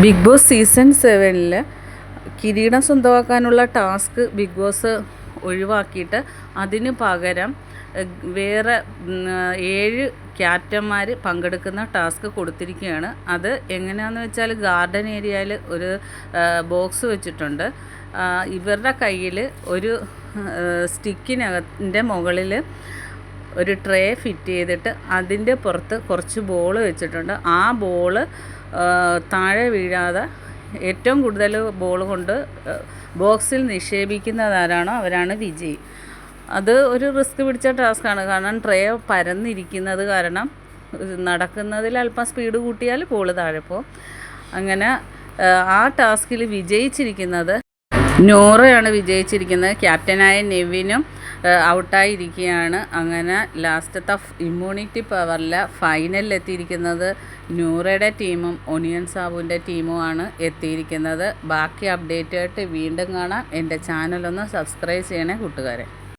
Big boss season 7 കിരീടം സ്വന്തമാക്കാനുള്ള task big boss ഒഴിവാക്കിയിട്ട് അതിന് പകരം വേറെ 7 ക്യാപ്റ്റന്മാർ പങ്കെടുക്കുന്ന ടാസ്ക് കൊടുത്തിരിക്കുകയാണ്. അത് എങ്ങനെയാണെന്ന് വെച്ചാൽ ഗാർഡൻ ഏരിയയിൽ ഒരു ബോക്സ് വെച്ചിട്ടുണ്ട്. ഇവരുടെ കയ്യിൽ ഒരു സ്റ്റിക്കിനകത്തിൻ്റെ മുകളിൽ ഒരു ട്രേ ഫിറ്റ് ചെയ്തിട്ട് അതിൻ്റെ പുറത്ത് കുറച്ച് ബോൾ വെച്ചിട്ടുണ്ട്. ആ ബോള് താഴെ വീഴാതെ ഏറ്റവും കൂടുതൽ ബോൾ കൊണ്ട് ബോക്സിൽ നിക്ഷേപിക്കുന്നതാരാണോ അവരാണ് വിജയി. അത് ഒരു റിസ്ക് പിടിച്ച ടാസ്ക്കാണ്. കാരണം ട്രേ പരന്നിരിക്കുന്നത് കാരണം നടക്കുന്നതിൽ അല്പം സ്പീഡ് കൂട്ടിയാൽ ബോൾ താഴെ പോകും. അങ്ങനെ ആ ടാസ്കിൽ വിജയിച്ചിരിക്കുന്നത് നോറയാണ് വിജയിച്ചിരിക്കുന്നത്. ക്യാപ്റ്റനായ നെവിനും ഔട്ടായിരിക്കുകയാണ്. അങ്ങനെ ലാസ്റ്റത്തെ ഇമ്മ്യൂണിറ്റി പവറിൽ ഫൈനലിലെത്തിയിരിക്കുന്നത് നൂറയുടെ ടീമും ഒനിയൻ സാബുവിൻ്റെ ടീമുമാണ് എത്തിയിരിക്കുന്നത്. ബാക്കി അപ്ഡേറ്റായിട്ട് വീണ്ടും കാണാം. എൻ്റെ ചാനലൊന്ന് സബ്സ്ക്രൈബ് ചെയ്യണേ കൂട്ടുകാരെ.